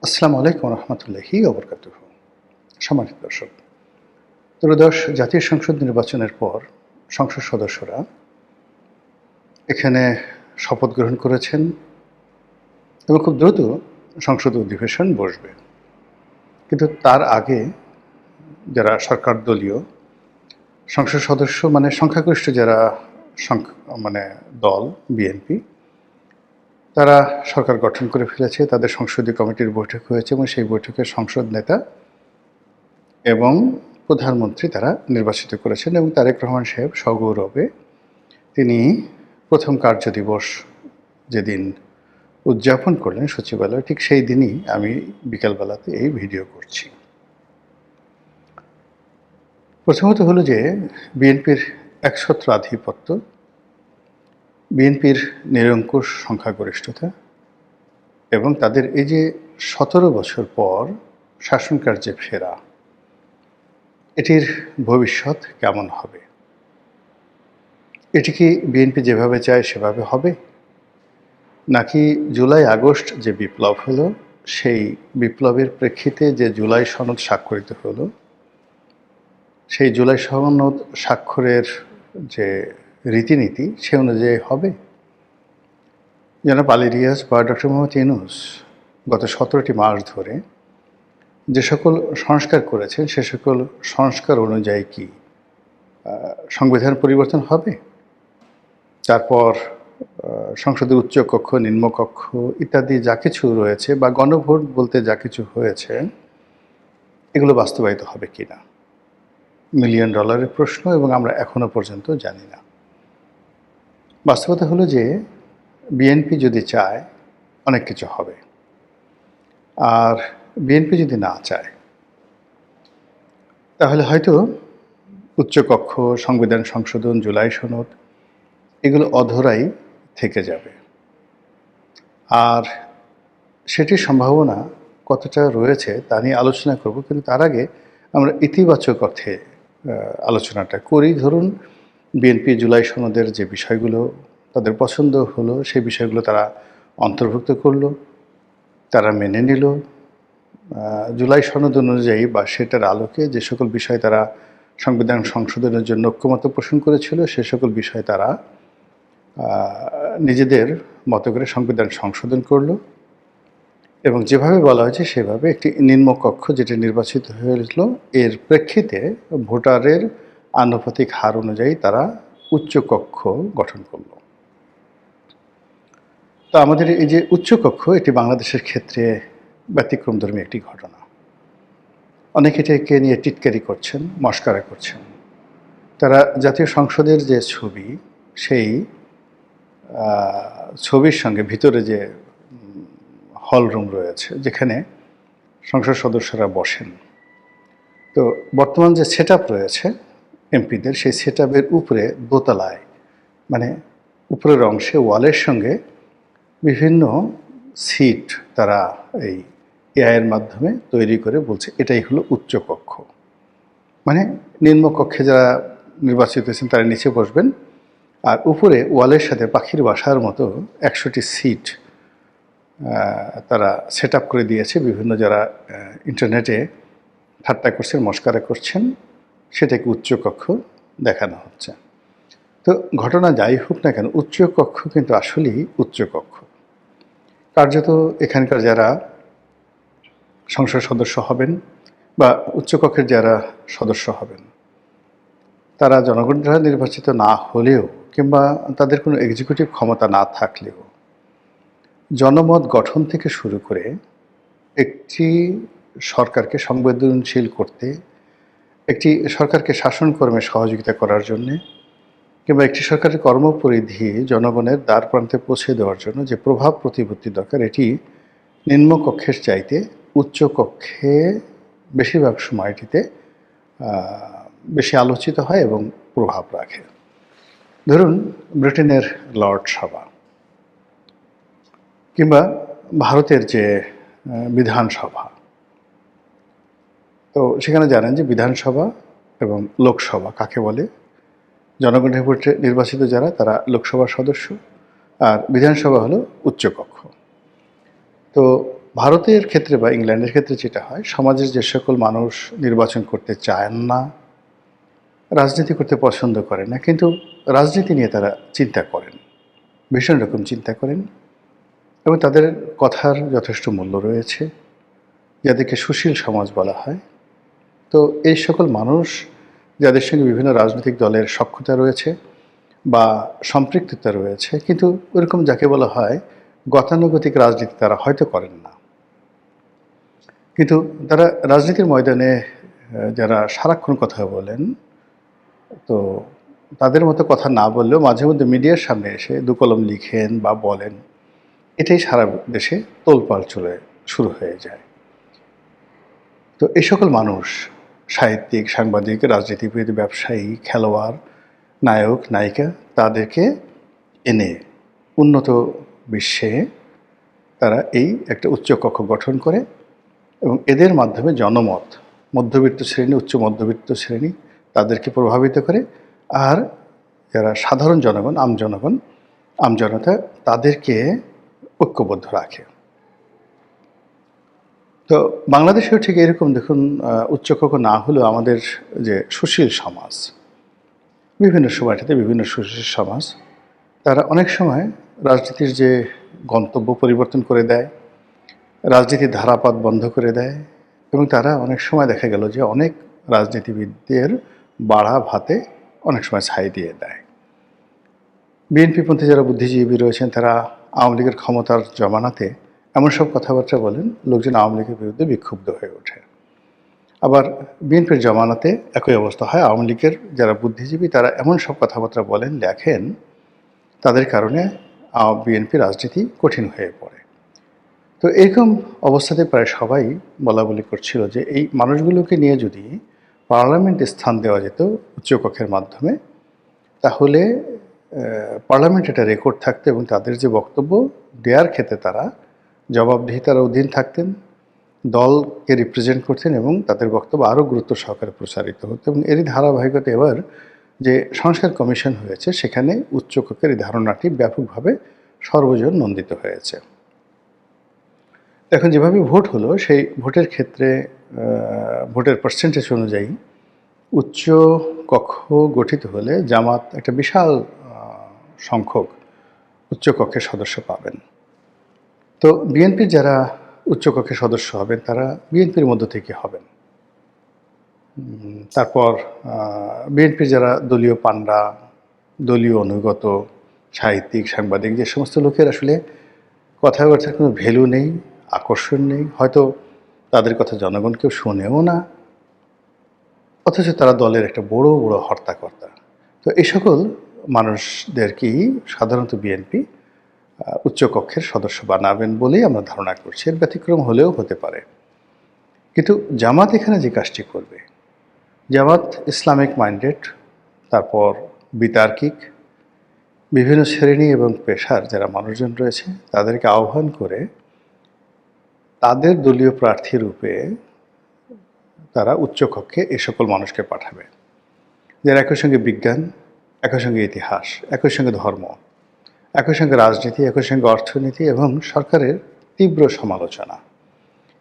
আসসালামু আলাইকুম রহমতুল্লাহি ওবরকাতুহু। সম্মানিত দর্শক, ত্রয়োদশ জাতীয় সংসদ নির্বাচনের পর সংসদ সদস্যরা এখানে শপথ গ্রহণ করেছেন এবং খুব দ্রুত সংসদ অধিবেশন বসবে। কিন্তু তার আগে যারা সরকার দলীয় সংসদ সদস্য মানে সংখ্যাগরিষ্ঠ যারা মানে দল বিএনপি, তারা সরকার গঠন করে ফেলেছে। তাদের সংসদীয় কমিটির বৈঠক হয়েছে এবং সেই বৈঠকে সংসদ নেতা এবং প্রধানমন্ত্রী তারা নির্বাচিত করেছেন এবং তারেক রহমান সাহেব সগৌরবে তিনি প্রথম কার্যদিবস যেদিন উদযাপন করলেন সচিবালয়, ঠিক সেই দিনই আমি বিকালবেলাতে এই ভিডিও করছি। প্রথমত হলো যে বিএনপির একছত্র আধিপত্য, বিএনপির নিরঙ্কুশ সংখ্যাগরিষ্ঠতা এবং তাদের এই যে 17 বছর পর শাসন কার্যে ফেরা, এটির ভবিষ্যৎ কেমন হবে? এটি কি বিএনপি যেভাবে চায় সেভাবে হবে, নাকি জুলাই আগস্ট যে বিপ্লব হলো সেই বিপ্লবের প্রেক্ষিতে যে জুলাই সনদ স্বাক্ষরিত হলো, সেই জুলাই সনদ স্বাক্ষরের যে রীতিনীতি সে অনুযায়ী হবে? জনাব আলী রিয়াজ বা ডক্টর মোহাম্মদ ইউনূস গত 17টি মাস ধরে যে সকল সংস্কার করেছেন সে সকল সংস্কার অনুযায়ী কি সংবিধান পরিবর্তন হবে? তারপর সংসদের উচ্চকক্ষ, নিম্নকক্ষ ইত্যাদি যা কিছু রয়েছে বা গণভোট বলতে যা কিছু হয়েছে, এগুলো বাস্তবায়িত হবে কিনা, মিলিয়ন ডলারের প্রশ্ন এবং আমরা এখনো পর্যন্ত জানি না। বাস্তবতা হলো যে বিএনপি যদি চায় অনেক কিছু হবে, আর বিএনপি যদি না চায় তাহলে হয়তো উচ্চকক্ষ, সংবিধান সংশোধন, জুলাই সনদ এগুলো অধরাই থেকে যাবে। আর সেটির সম্ভাবনা কতটা রয়েছে তা নিয়ে আলোচনা করব, কিন্তু তার আগে আমরা ইতিবাচক অর্থে আলোচনাটা করি। ধরুন বিএনপি জুলাই সনদের যে বিষয়গুলো তাদের পছন্দ হলো, সেই বিষয়গুলো তারা অন্তর্ভুক্ত করলো, তারা মেনে নিল। জুলাই সনদ অনুযায়ী বা সেটার আলোকে যে সকল বিষয় তারা সংবিধান সংশোধনের জন্য ঐক্যমত পোষণ করেছিল সে সকল বিষয় তারা নিজেদের মতো করে সংবিধান সংশোধন করলো এবং যেভাবে বলা হয়েছে সেভাবে একটি নিম্নকক্ষ যেটি নির্বাচিত হয়েছিল এর প্রেক্ষিতে ভোটারের আনুপাতিক হার অনুযায়ী তারা উচ্চকক্ষ গঠন করল। তো আমাদের এই যে উচ্চকক্ষ, এটি বাংলাদেশের ক্ষেত্রে ব্যতিক্রমধর্মী একটি ঘটনা। অনেকে এটাকে নিয়ে টিটকারি করছেন, মশকরা করছেন। তারা জাতীয় সংসদের যে ছবি, সেই ছবির সঙ্গে ভিতরে যে হল রুম রয়েছে যেখানে সংসদ সদস্যরা বসেন, তো বর্তমান যে সেট আপ রয়েছে এমপিদের, সেই সেট আপের উপরে দোতলায় মানে উপরের অংশে ওয়ালের সঙ্গে বিভিন্ন সিট তারা এই এআইয়ের মাধ্যমে তৈরি করে বলছে এটাই হলো উচ্চকক্ষ। মানে নিম্নকক্ষে যারা নির্বাচিত হয়েছেন তারা নিচে বসবেন, আর উপরে ওয়ালের সাথে পাখির বাসার মতো 100টি সিট তারা সেট আপ করে দিয়েছে। বিভিন্ন যারা ইন্টারনেটে ঠাট্টা করছেন, মশকরা করছেন, সেটাকে উচ্চকক্ষ দেখানো হচ্ছে। তো ঘটনা যাই হোক না কেন, উচ্চকক্ষ কিন্তু আসলেই উচ্চকক্ষ। কার্যত এখানকার যারা সংসদ সদস্য হবেন বা উচ্চকক্ষের যারা সদস্য হবেন, তারা জনগণ দ্বারা নির্বাচিত না হলেও কিংবা তাদের কোনো এক্সিকিউটিভ ক্ষমতা না থাকলেও জনমত গঠন থেকে শুরু করে একটি সরকারকে সংবেদনশীল করতে, একটি সরকারকে শাসনকর্মে সহযোগিতা করার জন্যে কিংবা একটি সরকারের কর্মপরিধি জনগণের দ্বার প্রান্তে পৌঁছে দেওয়ার জন্য যে প্রভাব প্রতিপত্তি দরকার, এটি নিম্নকক্ষের চাইতে উচ্চকক্ষে বেশিরভাগ সময়টিতে বেশি আলোচিত হয় এবং প্রভাব রাখে। ধরুন ব্রিটেনের লর্ড সভা কিংবা ভারতের যে বিধানসভা, তো সেখানে জানেন যে বিধানসভা এবং লোকসভা কাকে বলে। জনগণের ভোটে নির্বাচিত যারা তারা লোকসভার সদস্য, আর বিধানসভা হলো উচ্চকক্ষ। তো ভারতের ক্ষেত্রে বা ইংল্যান্ডের ক্ষেত্রে যেটা হয়, সমাজের যে সকল মানুষ নির্বাচন করতে চান না, রাজনীতি করতে পছন্দ করেন না, কিন্তু রাজনীতি নিয়ে তারা চিন্তা করেন, ভীষণ রকম চিন্তা করেন, এবং তাদের কথার যথেষ্ট মূল্য রয়েছে, যাদেরকে সুশীল সমাজ বলা হয়। তো এই সকল মানুষ যাদের সঙ্গে বিভিন্ন রাজনৈতিক দলের সখ্যতা রয়েছে বা সম্পৃক্ততা রয়েছে, কিন্তু ওরকম যাকে বলা হয় গতানুগতিক রাজনীতি তারা হয়তো করেন না, কিন্তু তারা রাজনীতির ময়দানে যারা সারাক্ষণ কথা বলেন, তো তাদের মতো কথা না বললেও মাঝে মধ্যে মিডিয়ার সামনে এসে দু কলম লিখেন বা বলেন, এটাই সারা দেশে তোলপাড় চলে শুরু হয়ে যায়। তো এই সকল মানুষ, সাহিত্যিক, সাংবাদিক, রাজনীতিবিদ, ব্যবসায়ী, খেলোয়াড়, নায়ক, নায়িকা, তাদেরকে এনে উন্নত বিশ্বে তারা এই একটা উচ্চকক্ষ গঠন করে এবং এদের মাধ্যমে জনমত, মধ্যবিত্ত শ্রেণী, উচ্চ মধ্যবিত্ত শ্রেণী, তাদেরকে প্রভাবিত করে। আর যারা সাধারণ জনগণ, আমজনতা, তাদেরকে ঐক্যবদ্ধ রাখে। তো বাংলাদেশেও ঠিক এরকম দেখুন, উচ্চকক্ষ না হলেও আমাদের যে সুশীল সমাজ, বিভিন্ন সময়টাতে বিভিন্ন সুশীল সমাজ, তারা অনেক সময় রাজনীতির যে গন্তব্য পরিবর্তন করে দেয়, রাজনীতির ধারাপাত বন্ধ করে দেয়, এবং তারা অনেক সময় দেখা গেল যে অনেক রাজনীতিবিদদের বাড়া ভাতে অনেক সময় ছাই দিয়ে দেয়। বিএনপিপন্থী যারা বুদ্ধিজীবী রয়েছেন, তারা আওয়ামী লীগের ক্ষমতার জমানাতে এমন সব কথাবার্তা বলেন, লোকজন আওয়ামী লীগের বিরুদ্ধে বিক্ষুব্ধ হয়ে ওঠে। আবার বিএনপির জমানাতে একই অবস্থা হয়, আওয়ামী লীগের যারা বুদ্ধিজীবী তারা এমন সব কথাবার্তা বলেন, লেখেন, তাদের কারণে বিএনপি রাজনীতি কঠিন হয়ে পড়ে। তো এরকম অবস্থাতে প্রায় সবাই বলাবলি করছিল যে এই মানুষগুলোকে নিয়ে যদি পার্লামেন্টে স্থান দেওয়া যেত উচ্চকক্ষের মাধ্যমে, তাহলে পার্লামেন্ট এটা রেকর্ড থাকতো এবং তাদের যে বক্তব্য দেওয়ার ক্ষেত্রে তারা জবাবদিহিতার অধীন থাকতেন, দলকে রিপ্রেজেন্ট করতেন এবং তাদের বক্তব্য আরও গুরুত্ব সহকারে প্রচারিত হতো। এবং এরই ধারাবাহিকতা এবার যে সংস্কার কমিশন হয়েছে, সেখানে উচ্চকক্ষের এই ধারণাটি ব্যাপকভাবে সর্বজন নন্দিত হয়েছে। এখন যেভাবে ভোট হলো, সেই ভোটের ক্ষেত্রে ভোটের পার্সেন্টেজ অনুযায়ী উচ্চ কক্ষ গঠিত হলে জামাত একটা বিশাল সংখ্যক উচ্চকক্ষের সদস্য পাবেন। তো বিএনপির যারা উচ্চকক্ষের সদস্য হবেন, তারা বিএনপির মধ্য থেকে হবেন। তারপর বিএনপির যারা দলীয় পান্ডা, দলীয় অনুগত, সাহিত্যিক, সাংবাদিক, যে সমস্ত লোকের আসলে কথাবার্তার কোনো ভ্যালু নেই, আকর্ষণ নেই, হয়তো তাদের কথা জনগণ কেউ শোনেও না, অথচ তারা দলের একটা বড় বড় হর্তাকর্তা। তো এই সকল মানুষদেরকেই সাধারণত বিএনপি উচ্চকক্ষের সদস্য বানাবেন বলেই আমরা ধারণা করছি। এর ব্যতিক্রম হলেও হতে পারে। কিন্তু জামাত এখানে যে কাজটি করবে, জামাত ইসলামিক মাইন্ডেড, তারপর বিতার্কিক, বিভিন্ন শ্রেণী এবং পেশার যারা মানুষজন রয়েছে তাদেরকে আহ্বান করে তাদের দলীয় প্রার্থী রূপে তারা উচ্চকক্ষে এ সকল মানুষকে পাঠাবে, যারা একই সঙ্গে বিজ্ঞান, একই সঙ্গে ইতিহাস, একই সঙ্গে ধর্ম, একই সঙ্গে রাজনীতি, একই সঙ্গে অর্থনীতি এবং সরকারের তীব্র সমালোচনা,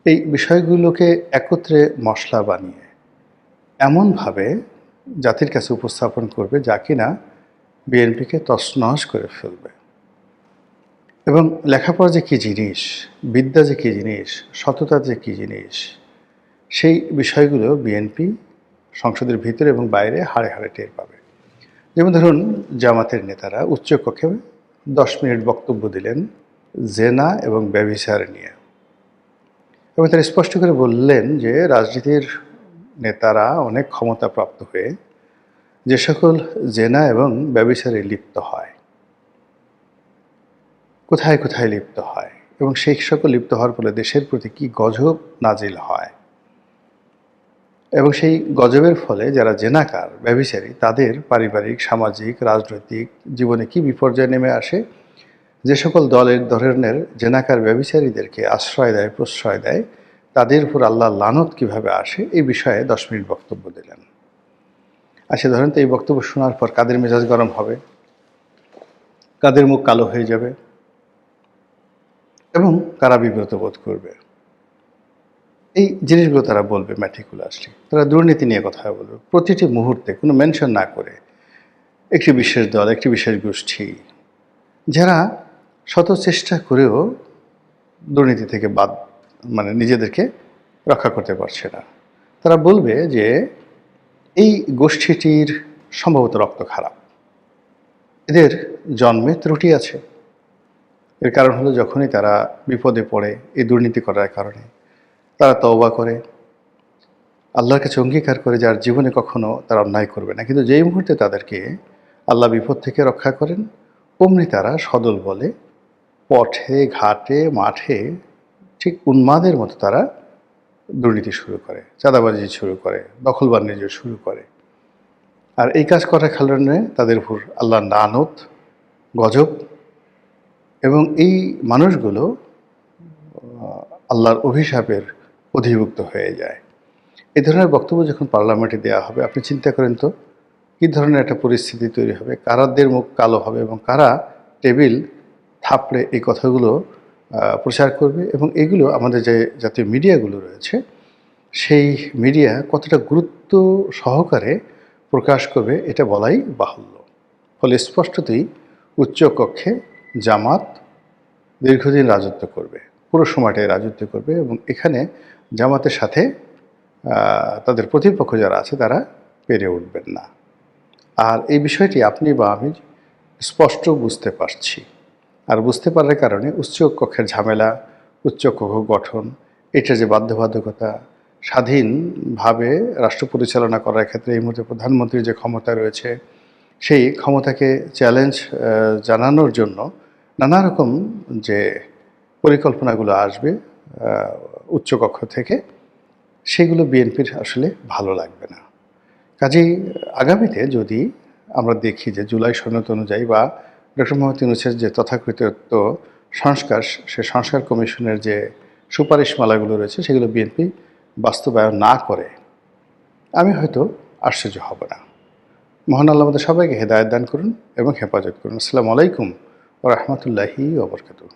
এই বিষয়গুলোকে একত্রে মশলা বানিয়ে এমনভাবে জাতির কাছে উপস্থাপন করবে যা কিনা বিএনপিকে তছনছ করে ফেলবে। এবং লেখাপড়া যে কী জিনিস, বিদ্যা যে কী জিনিস, সততা যে কী জিনিস, সেই বিষয়গুলো বিএনপি সংসদের ভিতরে এবং বাইরে হাড়ে হাড়ে টের পাবে। যেমন ধরুন, জামাতের নেতারা উচ্চকক্ষে 10 মিনিট বক্তব্য দিলেন জেনা এবং ব্যভিচার নিয়ে, এবং তারা স্পষ্ট করে বললেন যে রাজনীতির নেতারা অনেক ক্ষমতাপ্রাপ্ত হয়ে যে সকল জেনা এবং ব্যভিচারে লিপ্ত হয়, কোথায় কোথায় লিপ্ত হয়, এবং সেই সকল লিপ্ত হওয়ার ফলে দেশের প্রতি কী গজব নাজিল হয়, এবং সেই গজবের ফলে যারা জেনাকার, ব্যভিচারী, তাদের পারিবারিক, সামাজিক, রাজনৈতিক জীবনে কী বিপর্যয় নেমে আসে, যে সকল দলের ধরনের জেনাকার ব্যভিচারীদেরকে আশ্রয় দেয়, প্রশ্রয় দেয়, তাদের উপর আল্লাহর লানত কীভাবে আসে, এই বিষয়ে 10 মিনিট বক্তব্য দিলেন। আচ্ছা, ধরেন তো এই বক্তব্য শোনার পর কাদের মেজাজ গরম হবে, কাদের মুখ কালো হয়ে যাবে এবং কারা বিব্রত বোধ করবে। এই জিনিসগুলো তারা বলবে ম্যাটিকুলাসলি। তারা দুর্নীতি নিয়ে কথা বলবে প্রতিটি মুহূর্তে, কোনো মেনশন না করে। একটি বিশেষ দল, একটি বিশেষ গোষ্ঠী, যারা শত চেষ্টা করেও দুর্নীতি থেকে মানে নিজেদেরকে রক্ষা করতে পারছে না। তারা বলবে যে এই গোষ্ঠীটির সম্ভবত রক্ত খারাপ, এদের জন্মে ত্রুটি আছে। এর কারণ হলো যখনই তারা বিপদে পড়ে এই দুর্নীতি করার কারণে, তারা তওবা করে, আল্লাহর কাছে অঙ্গীকার করে যে আর জীবনে কখনো তারা অন্যায় করবে না। কিন্তু যেই মুহূর্তে তাদেরকে আল্লাহ বিপদ থেকে রক্ষা করেন, অমনি তারা সদল বলে পথে ঘাটে মাঠে ঠিক উন্মাদের মতো তারা দুর্নীতি শুরু করে, চাঁদাবাজি শুরু করে, দখল বাণিজ্য শুরু করে। আর এই কাজ করার কারণে তাদের উপর আল্লাহর লানত, গজব, এবং এই মানুষগুলো আল্লাহর অভিশাপের অধিভুক্ত হয়ে যায়। এই ধরনের বক্তব্য যখন পার্লামেন্টে দেওয়া হবে, আপনি চিন্তা করেন তো কী ধরনের একটা পরিস্থিতি তৈরি হবে, কারাদের মুখ কালো হবে এবং কারা টেবিল থাপড়ে এই কথাগুলো প্রচার করবে। এবং এগুলো আমাদের যে জাতীয় মিডিয়াগুলো রয়েছে, সেই মিডিয়া কতটা গুরুত্ব সহকারে প্রকাশ করবে এটা বলাই বাহুল্য। ফলে স্পষ্টতই উচ্চ কক্ষে জামাত দীর্ঘদিন রাজত্ব করবে, পুরো সময়টাই রাজত্ব করবে, এবং এখানে জামাতের সাথে তাদের প্রতিপক্ষ যারা আছে তারা পেরে উঠবেন না। আর এই বিষয়টি আপনি বা আমি স্পষ্ট বুঝতে পারছি। আর বুঝতে পারার কারণে উচ্চ কক্ষের ঝামেলা, উচ্চ কক্ষ গঠন, এটা যে বাধ্যবাধকতা, স্বাধীনভাবে রাষ্ট্র পরিচালনা করার ক্ষেত্রে এই মুহূর্তে প্রধানমন্ত্রীর যে ক্ষমতা রয়েছে, সেই ক্ষমতাকে চ্যালেঞ্জ জানানোর জন্য নানা রকম যে পরিকল্পনাগুলো আসবে উচ্চকক্ষ থেকে, সেগুলো বিএনপির আসলে ভালো লাগবে না। কাজেই আগামীতে যদি আমরা দেখি যে জুলাই সনদ অনুযায়ী বা ডক্টর মোহাম্মদ ইউনূসের যে তথাকথিত সংস্কার, সে সংস্কার কমিশনের যে সুপারিশমালাগুলো রয়েছে সেগুলো বিএনপি বাস্তবায়ন না করে, আমি হয়তো আশ্চর্য হব না। মহান আল্লাহ আমাদের সবাইকে হেদায়েত দান করুন এবং হেফাজত করুন। আসসালামু আলাইকুম ওয়া রাহমাতুল্লাহি ওয়া বারাকাতুহু।